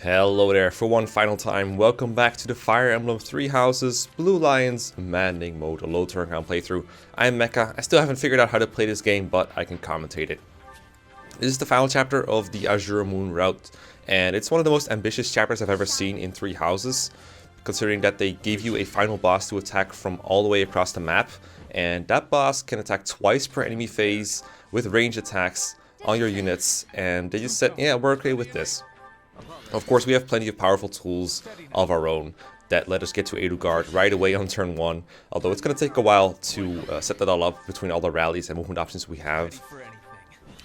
Hello there, for one final time, welcome back to the Fire Emblem 3 Houses, Blue Lions, Maddening Mode, a low turnaround playthrough. I'm Mekkah. I still haven't figured out how to play this game, but I can commentate it. This is the final chapter of the Azure Moon route, and it's one of the most ambitious chapters I've ever seen in 3 Houses, considering that they gave you a final boss to attack from all the way across the map, and that boss can attack twice per enemy phase with range attacks on your units, and they just said, yeah, we're okay with this. Of course, we have plenty of powerful tools of our own that let us get to Edelgard right away on turn 1, although it's going to take a while to set that all up between all the rallies and movement options we have.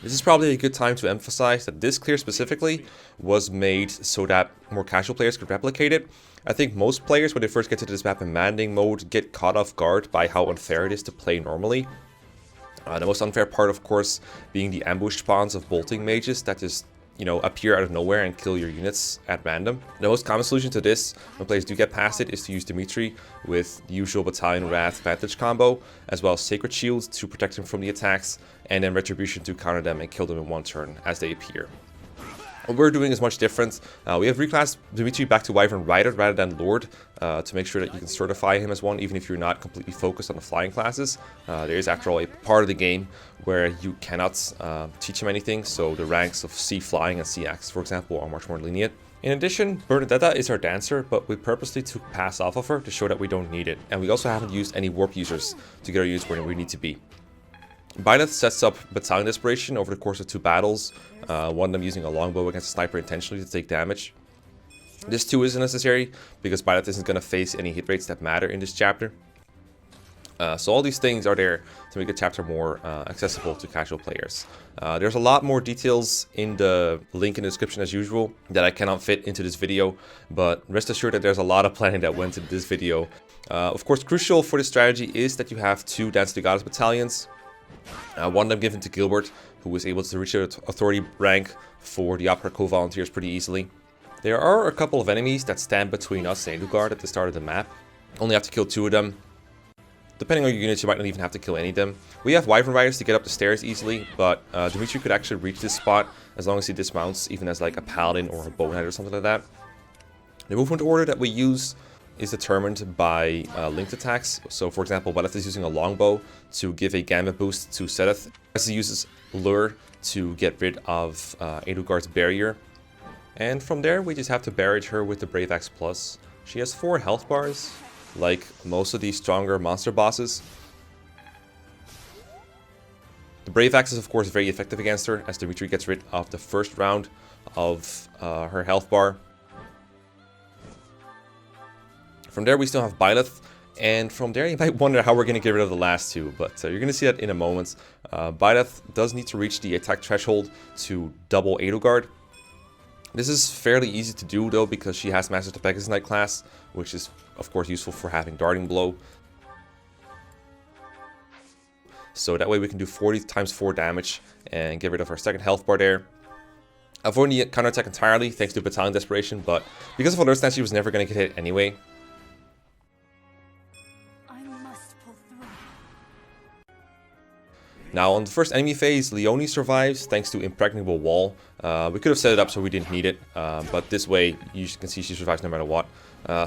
This is probably a good time to emphasize that this clear specifically was made so that more casual players could replicate it. I think most players, when they first get to this map in Maddening Mode, get caught off guard by how unfair it is to play normally. The most unfair part, of course, being the ambush spawns of bolting mages that just appear out of nowhere and kill your units at random. The most common solution to this, when players do get past it, is to use Dimitri with the usual Battalion Wrath Vantage combo, as well as Sacred Shields to protect him from the attacks, and then Retribution to counter them and kill them in one turn as they appear. What we're doing is much different. We have reclassed Dimitri back to Wyvern Rider rather than Lord to make sure that you can certify him as one even if you're not completely focused on the flying classes. There is, after all, a part of the game where you cannot teach him anything, so the ranks of Sea Flying and Sea Axe, for example, are much more lenient. In addition, Bernadetta is our dancer, but we purposely took pass off of her to show that we don't need it, and we also haven't used any warp users to get our units where we need to be. Byleth sets up Battalion Desperation over the course of 2 battles, one of them using a longbow against a sniper intentionally to take damage. This too isn't necessary, because Byleth isn't going to face any hit rates that matter in this chapter. So all these things are there to make the chapter more accessible to casual players. There's a lot more details in the link in the description as usual that I cannot fit into this video, but rest assured that there's a lot of planning that went into this video. Of course, crucial for this strategy is that you have 2 Dance to Goddess battalions. One of them given to Gilbert, who was able to reach their authority rank for the Opera co-volunteers pretty easily. There are a couple of enemies that stand between us and Edelgard at the start of the map. Only have to kill 2 of them. Depending on your units, you might not even have to kill any of them. We have Wyvern Riders to get up the stairs easily, but Dimitri could actually reach this spot as long as he dismounts, even as like a Paladin or a Bowknight or something like that. The movement order that we use is determined by linked attacks. So for example, Byleth is using a longbow to give a Gambit Boost to Seth, as he uses Lure to get rid of Edelgard's barrier. And from there, we just have to barrage her with the Brave Axe Plus. She has 4 health bars, like most of these stronger monster bosses. The Brave Axe is of course very effective against her, as Dimitri gets rid of the first round of her health bar. From there we still have Byleth, and from there you might wonder how we're going to get rid of the last 2, but you're going to see that in a moment. Byleth does need to reach the attack threshold to double Edelgard. This is fairly easy to do though, because she has Master of the Pegasus Knight class, which is of course useful for having Darting Blow. So that way we can do 40 times 4 damage and get rid of our second health bar there. Avoiding the counterattack entirely thanks to Battalion Desperation, but because of Alert Stance she was never going to get hit anyway. Now on the first enemy phase, Leone survives thanks to Impregnable Wall. We could have set it up so we didn't need it, but this way you can see she survives no matter what.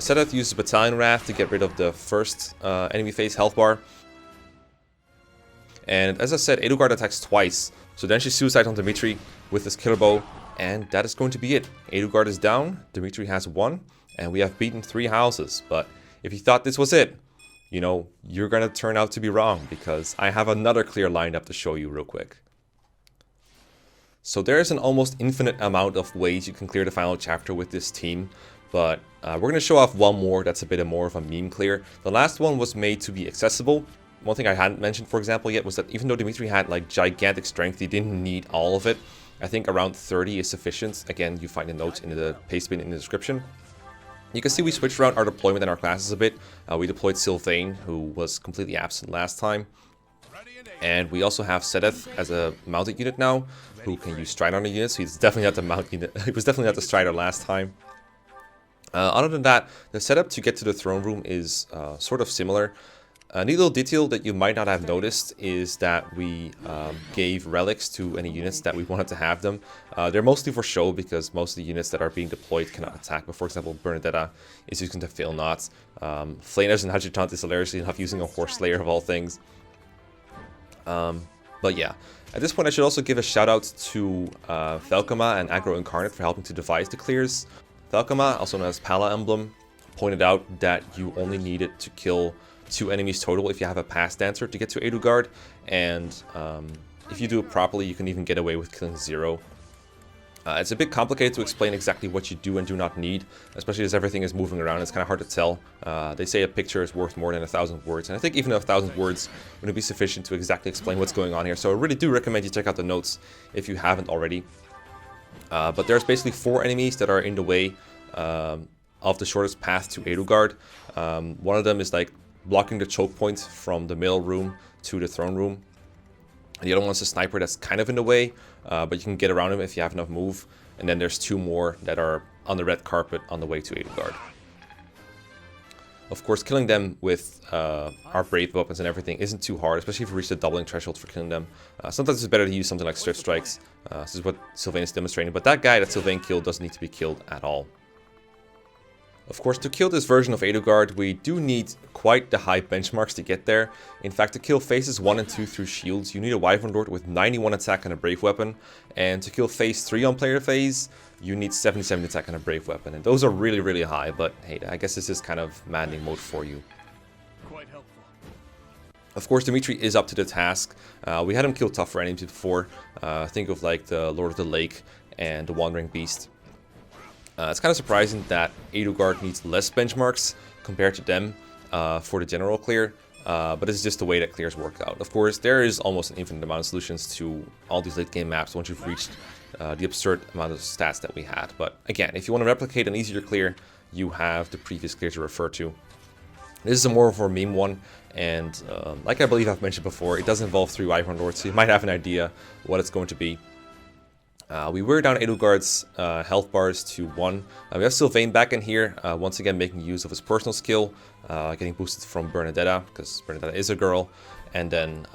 Seth uses Battalion Wrath to get rid of the first enemy phase health bar. And as I said, Edelgard attacks twice, so then she suicides on Dimitri with his killer bow, and that is going to be it. Edelgard is down, Dimitri has 1, and we have beaten 3 houses. But if you thought this was it, you're going to turn out to be wrong, because I have another clear lineup to show you real quick. So there's an almost infinite amount of ways you can clear the final chapter with this team, but we're going to show off one more that's a bit more of a meme clear. The last one was made to be accessible. One thing I hadn't mentioned, for example, yet was that even though Dimitri had like gigantic strength, he didn't need all of it. I think around 30 is sufficient. Again, you find the notes in the paste bin in the description. You can see we switched around our deployment in our classes a bit. We deployed Sylvain, who was completely absent last time. And we also have Seth as a mounted unit now, who can use Strider on the units. So he's definitely not the mount unit. He was definitely not the Strider last time. Other than that, the setup to get to the throne room is sort of similar. A neat little detail that you might not have noticed is that we gave relics to any units that we wanted to have them. They're mostly for show because most of the units that are being deployed cannot attack. But for example, Bernadetta is using the fail knots. Flaners and Adjutant is hilariously enough using a Horse Slayer of all things. But yeah, at this point I should also give a shout out to Velkama and Aggro Incarnate for helping to devise the clears. Velkama, also known as Pala Emblem, pointed out that you only needed to kill 2 enemies total if you have a Pass Dancer to get to Edelgard, and if you do it properly you can even get away with killing 0. It's a bit complicated to explain exactly what you do and do not need, especially as everything is moving around. It's kind of hard to tell. They say a picture is worth more than 1,000 words, and I think even 1,000 words wouldn't be sufficient to exactly explain what's going on here, so I really do recommend you check out the notes if you haven't already. But there's basically 4 enemies that are in the way of the shortest path to Edelgard. One of them is like blocking the choke point from the middle room to the throne room. The other one's a sniper that's kind of in the way, but you can get around him if you have enough move. And then there's 2 more that are on the red carpet on the way to Edelgard. Of course, killing them with our brave weapons and everything isn't too hard, especially if you reach the doubling threshold for killing them. Sometimes it's better to use something like Swift Strikes. This is what Sylvain is demonstrating, but that guy that Sylvain killed doesn't need to be killed at all. Of course, to kill this version of Edelgard, we do need quite the high benchmarks to get there. In fact, to kill phases 1 and 2 through shields, you need a Wyvern Lord with 91 attack and a brave weapon. And to kill phase 3 on player phase, you need 77 attack and a brave weapon. And those are really, really high, but hey, I guess this is kind of maddening mode for you. Quite helpful. Of course, Dimitri is up to the task. We had him kill tougher enemies before. Think of like the Lord of the Lake and the Wandering Beast. It's kind of surprising that Edelgard needs less benchmarks compared to them for the general clear, but it's just the way that clears work out. Of course, there is almost an infinite amount of solutions to all these late game maps once you've reached the absurd amount of stats that we had. But again, if you want to replicate an easier clear, you have the previous clear to refer to. This is a more of a meme one, and like I believe I've mentioned before, it does involve 3 Wyvern Lords, so you might have an idea what it's going to be. We were down Edelgard's health bars to 1. We have Sylvain back in here, once again making use of his personal skill, getting boosted from Bernadetta, because Bernadetta is a girl, and then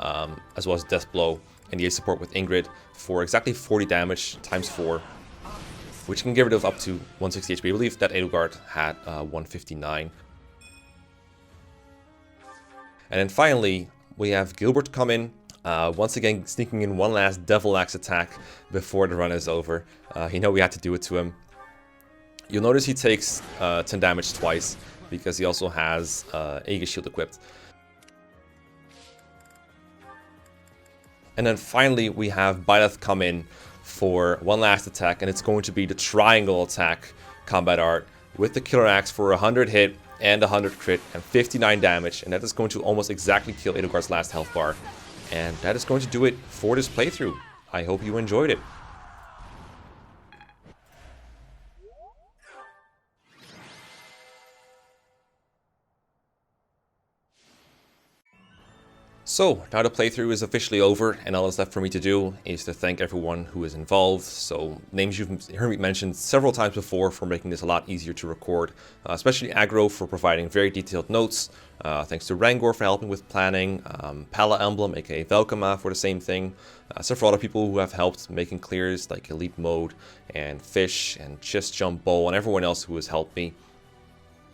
as well as Death Blow and the Ace support with Ingrid for exactly 40 damage times 4, which can get rid of up to 160 HP. I believe that Edelgard had 159. And then finally, we have Gilbert come in. Once again, sneaking in one last Devil Axe attack before the run is over. You know we had to do it to him. You'll notice he takes 10 damage twice because he also has Aegis Shield equipped. And then finally we have Byleth come in for one last attack, and it's going to be the triangle attack combat art with the Killer Axe for 100 hit and 100 crit and 59 damage, and that is going to almost exactly kill Edelgard's last health bar. And that is going to do it for this playthrough. I hope you enjoyed it. So, now the playthrough is officially over, and all that's left for me to do is to thank everyone who is involved. So, names you've heard me mention several times before for making this a lot easier to record, especially Aggro for providing very detailed notes. Thanks to Rangor for helping with planning, Pala Emblem, aka Velkama, for the same thing. Several other people who have helped making clears, like Elite Mode, and Fish, and Chest Jump Bowl, and everyone else who has helped me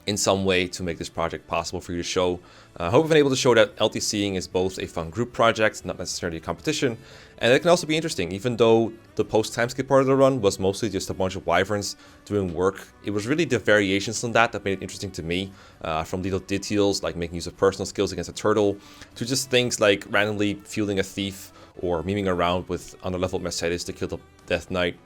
in some way to make this project possible for you to show. I hope I've been able to show that LTCing is both a fun group project, not necessarily a competition, and it can also be interesting. Even though the post-timeskip part of the run was mostly just a bunch of wyverns doing work, it was really the variations on that made it interesting to me, from little details like making use of personal skills against a turtle, to just things like randomly fielding a thief or memeing around with underleveled Mercedes to kill the Death Knight.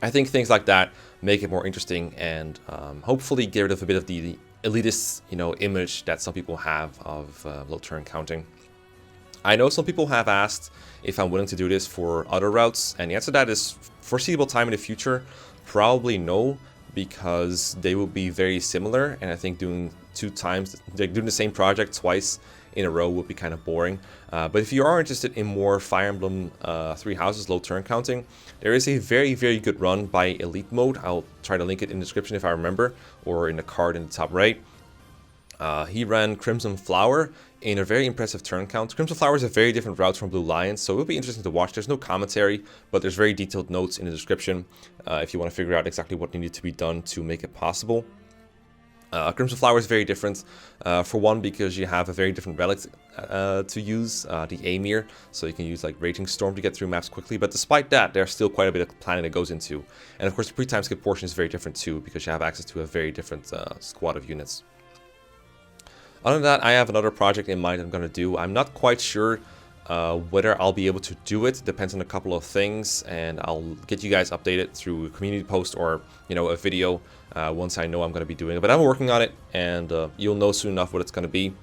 I think things like that make it more interesting and hopefully get rid of a bit of the elitist, image that some people have of low turn counting. I know some people have asked if I'm willing to do this for other routes, and the answer to that is foreseeable time in the future, probably no, because they will be very similar, and I think doing doing the same project twice in a row would be kind of boring. But if you are interested in more Fire Emblem 3 Houses low turn counting, there is a very, very good run by Elite Mode. I'll try to link it in the description if I remember, or in the card in the top right. He ran Crimson Flower in a very impressive turn count. Crimson Flower is a very different route from Blue Lions, so it will be interesting to watch. There's no commentary, but there's very detailed notes in the description if you want to figure out exactly what needed to be done to make it possible. Crimson Flower is very different, for one, because you have a very different relic to use, the Amir, so you can use like Raging Storm to get through maps quickly, but despite that, there's still quite a bit of planning that goes into. And of course, the pre-time skip portion is very different too, because you have access to a very different squad of units. Other than that, I have another project in mind I'm going to do. I'm not quite sure whether I'll be able to do it. Depends on a couple of things, and I'll get you guys updated through a community post or, you know, a video once I know I'm going to be doing it. But I'm working on it, and you'll know soon enough what it's going to be.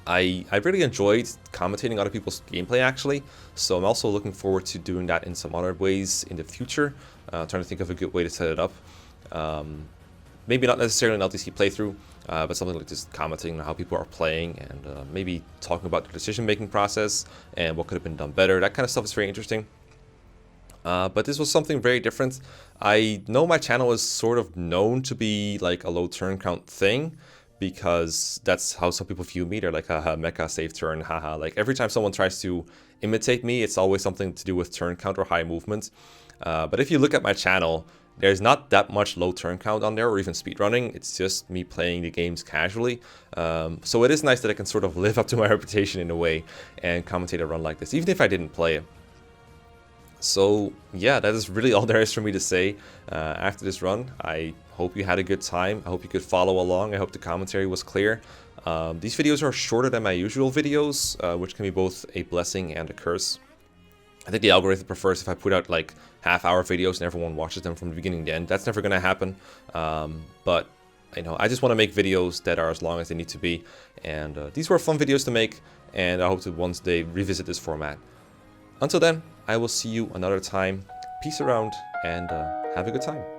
I really enjoyed commentating other people's gameplay, actually, so I'm also looking forward to doing that in some other ways in the future. Trying to think of a good way to set it up. Maybe not necessarily an LTC playthrough, but something like just commenting on how people are playing and maybe talking about the decision-making process and what could have been done better. That kind of stuff is very interesting. But this was something very different. I know my channel is sort of known to be like a low turn count thing, because that's how some people view me. They're like, haha, Mekkah, save turn, haha. Like every time someone tries to imitate me, it's always something to do with turn count or high movement. But if you look at my channel, there's not that much low turn count on there or even speedrunning. It's just me playing the games casually. So it is nice that I can sort of live up to my reputation in a way and commentate a run like this, even if I didn't play it. So yeah, that is really all there is for me to say after this run. I hope you had a good time. I hope you could follow along. I hope the commentary was clear. These videos are shorter than my usual videos, which can be both a blessing and a curse. I think the algorithm prefers if I put out like half-hour videos and everyone watches them from the beginning to end. That's never going to happen. But you know, I just want to make videos that are as long as they need to be. And these were fun videos to make, and I hope to one day revisit this format. Until then, I will see you another time. Peace around, and have a good time.